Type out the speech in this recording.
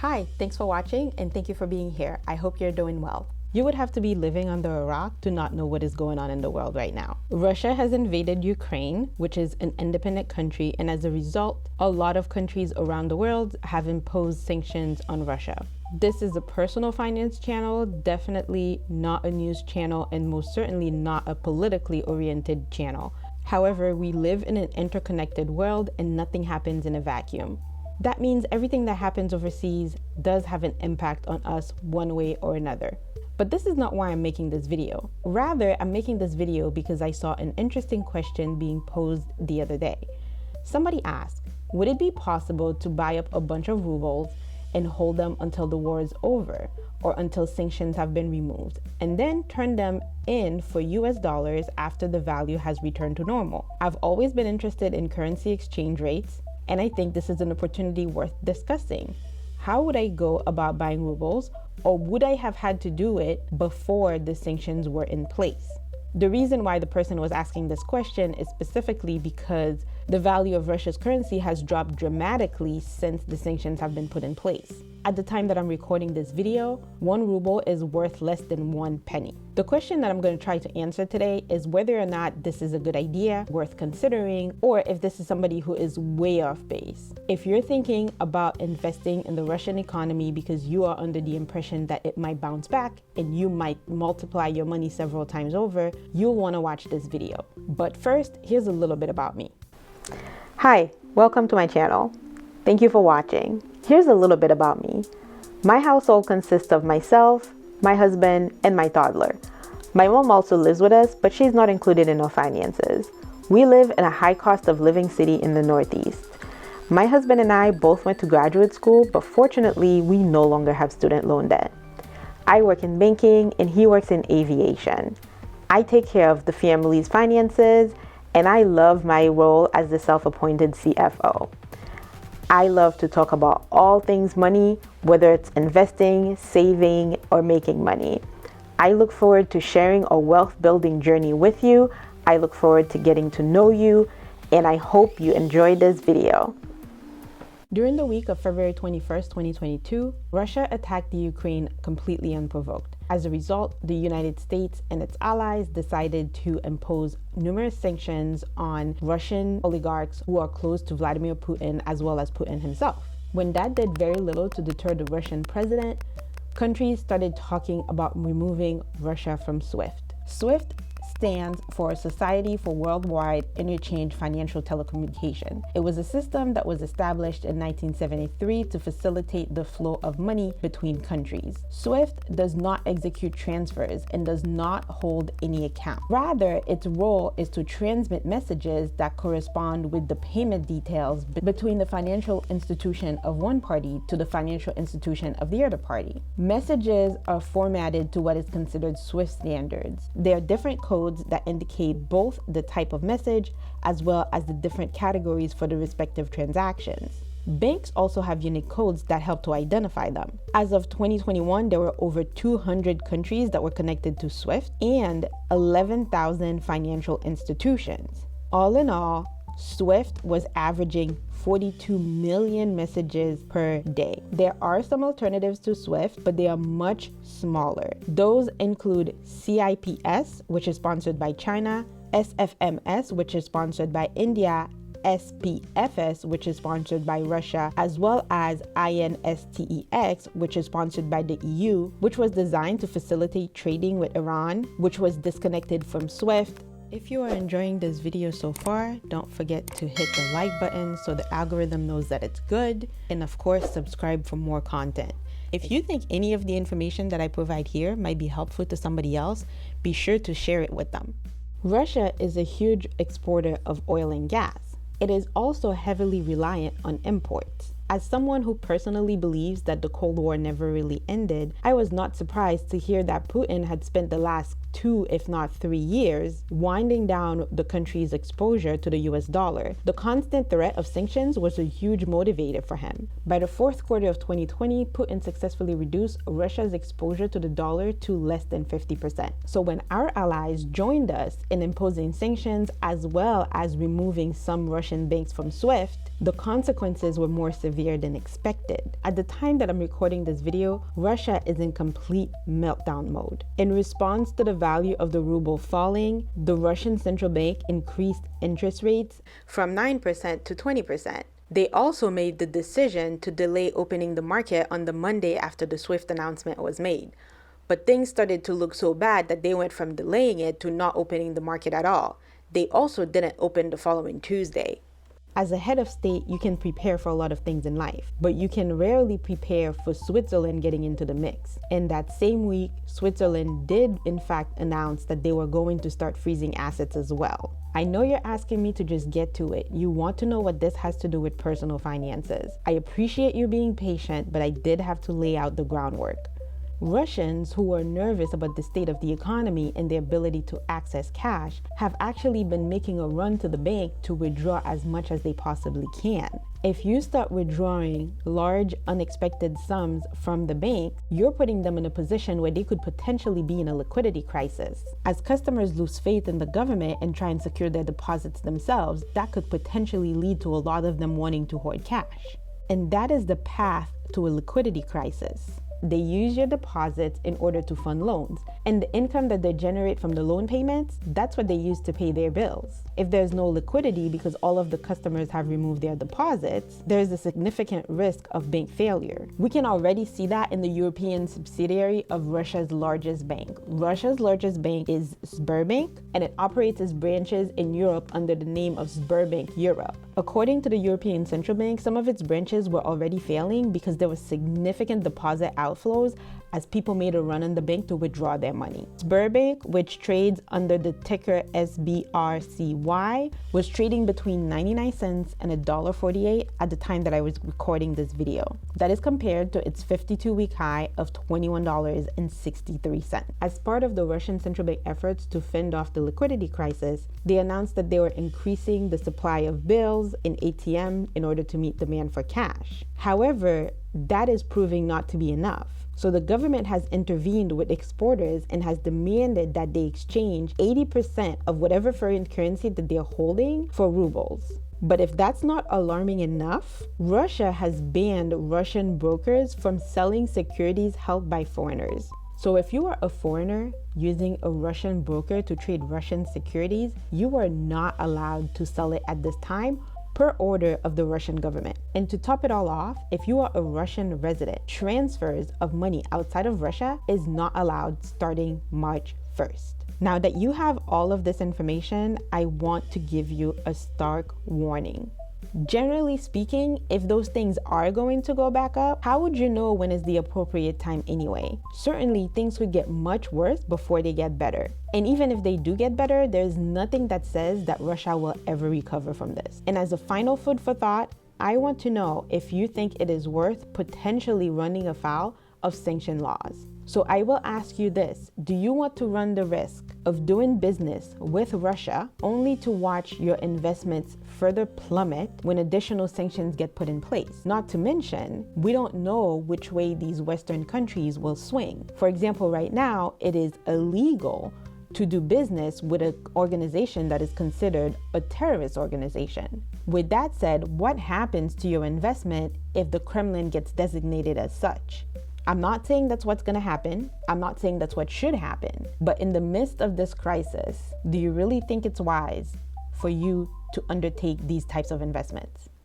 Hi, thanks for watching and thank you for being here. I hope you're doing well. You would have to be living under a rock to not know what is going on in the world right now. Russia has invaded Ukraine, which is an independent country, and as a result, a lot of countries around the world have imposed sanctions on Russia. This is a personal finance channel, definitely not a news channel, and most certainly not a politically oriented channel. However, we live in an interconnected world and nothing happens in a vacuum. That means everything that happens overseas does have an impact on us one way or another. But this is not why I'm making this video. Rather, I'm making this video because I saw an interesting question being posed the other day. Somebody asked, would it be possible to buy up a bunch of rubles and hold them until the war is over or until sanctions have been removed, and then turn them in for US dollars after the value has returned to normal? I've always been interested in currency exchange rates, and I think this is an opportunity worth discussing. How would I go about buying rubles, or would I have had to do it before the sanctions were in place? The reason why the person was asking this question is specifically because the value of Russia's currency has dropped dramatically since the sanctions have been put in place. At the time that I'm recording this video, 1 ruble is worth less than 1 penny. The question that I'm going to try to answer today is whether or not this is a good idea, worth considering, or if this is somebody who is way off base. If you're thinking about investing in the Russian economy because you are under the impression that it might bounce back and you might multiply your money several times over, you'll want to watch this video. But first, here's a little bit about me. Hi, welcome to my channel. Thank you for watching. Here's a little bit about me. My household consists of myself, my husband, and my toddler. My mom also lives with us, but she's not included in our finances. We live in a high cost of living city in the Northeast. My husband and I both went to graduate school, but fortunately, we no longer have student loan debt. I work in banking and he works in aviation. I take care of the family's finances, and I love my role as the self-appointed CFO. I love to talk about all things money, whether it's investing, saving, or making money. I look forward to sharing a wealth building journey with you. I look forward to getting to know you, and I hope you enjoyed this video. During the week of February 21st, 2022, Russia attacked the Ukraine completely unprovoked. As a result, the United States and its allies decided to impose numerous sanctions on Russian oligarchs who are close to Vladimir Putin, as well as Putin himself. When that did very little to deter the Russian president, countries started talking about removing Russia from SWIFT. SWIFT stands for Society for Worldwide Interchange Financial Telecommunication. It was a system that was established in 1973 to facilitate the flow of money between countries. SWIFT does not execute transfers and does not hold any account. Rather, its role is to transmit messages that correspond with the payment details between the financial institution of one party to the financial institution of the other party. Messages are formatted to what is considered SWIFT standards. There are different codes that indicate both the type of message as well as the different categories for the respective transactions. Banks also have unique codes that help to identify them. As of 2021, there were over 200 countries that were connected to SWIFT and 11,000 financial institutions. All in all, SWIFT was averaging 42 million messages per day. There are some alternatives to SWIFT, but they are much smaller. Those include CIPS, which is sponsored by China, SFMS, which is sponsored by India, SPFS, which is sponsored by Russia, as well as INSTEX, which is sponsored by the EU, which was designed to facilitate trading with Iran, which was disconnected from SWIFT. If you are enjoying this video so far, don't forget to hit the like button so the algorithm knows that it's good, and of course subscribe for more content. If you think any of the information that I provide here might be helpful to somebody else, be sure to share it with them. Russia is a huge exporter of oil and gas. It is also heavily reliant on imports. As someone who personally believes that the Cold War never really ended, I was not surprised to hear that Putin had spent the last 2, if not 3 years, winding down the country's exposure to the US dollar. The constant threat of sanctions was a huge motivator for him. By the fourth quarter of 2020, Putin successfully reduced Russia's exposure to the dollar to less than 50%. So when our allies joined us in imposing sanctions as well as removing some Russian banks from SWIFT, the consequences were more severe severe than expected. At the time that I'm recording this video, Russia is in complete meltdown mode. In response to the value of the ruble falling, the Russian central bank increased interest rates from 9% to 20%. They also made the decision to delay opening the market on the Monday after the SWIFT announcement was made. But things started to look so bad that they went from delaying it to not opening the market at all. They also didn't open the following Tuesday. As a head of state, you can prepare for a lot of things in life, but you can rarely prepare for Switzerland getting into the mix. In that same week, Switzerland did in fact announce that they were going to start freezing assets as well. I know you're asking me to just get to it. You want to know what this has to do with personal finances. I appreciate you being patient, but I did have to lay out the groundwork. Russians who are nervous about the state of the economy and their ability to access cash have actually been making a run to the bank to withdraw as much as they possibly can. If you start withdrawing large, unexpected sums from the bank, you're putting them in a position where they could potentially be in a liquidity crisis. As customers lose faith in the government and try and secure their deposits themselves, that could potentially lead to a lot of them wanting to hoard cash. And that is the path to a liquidity crisis. They use your deposits in order to fund loans, and the income that they generate from the loan payments, that's what they use to pay their bills. If there's no liquidity because all of the customers have removed their deposits, there's a significant risk of bank failure. We can already see that in the European subsidiary of Russia's largest bank. Russia's largest bank is Sberbank, and it operates its branches in Europe under the name of Sberbank Europe. According to the European Central Bank, some of its branches were already failing because there was significant deposit outflows as people made a run on the bank to withdraw their money. Sberbank, which trades under the ticker SBRCY, was trading between 99 cents and $1.48 at the time that I was recording this video. That is compared to its 52-week high of $21.63. As part of the Russian central bank efforts to fend off the liquidity crisis, they announced that they were increasing the supply of bills in ATM in order to meet demand for cash. However, that is proving not to be enough. So the government has intervened with exporters and has demanded that they exchange 80% of whatever foreign currency that they're holding for rubles. But if that's not alarming enough, Russia has banned Russian brokers from selling securities held by foreigners. So if you are a foreigner using a Russian broker to trade Russian securities, you are not allowed to sell it at this time per order of the Russian government. And to top it all off, if you are a Russian resident, transfers of money outside of Russia is not allowed starting March 1st. Now that you have all of this information, I want to give you a stark warning. Generally speaking, if those things are going to go back up, how would you know when is the appropriate time anyway? Certainly, things could get much worse before they get better. And even if they do get better, there's nothing that says that Russia will ever recover from this. And as a final food for thought, I want to know if you think it is worth potentially running afoul of sanction laws. So I will ask you this: do you want to run the risk of doing business with Russia only to watch your investments further plummet when additional sanctions get put in place? Not to mention, we don't know which way these Western countries will swing. For example, right now, it is illegal to do business with an organization that is considered a terrorist organization. With that said, what happens to your investment if the Kremlin gets designated as such? I'm not saying that's what's going to happen. I'm not saying that's what should happen. But in the midst of this crisis, do you really think it's wise for you to undertake these types of investments?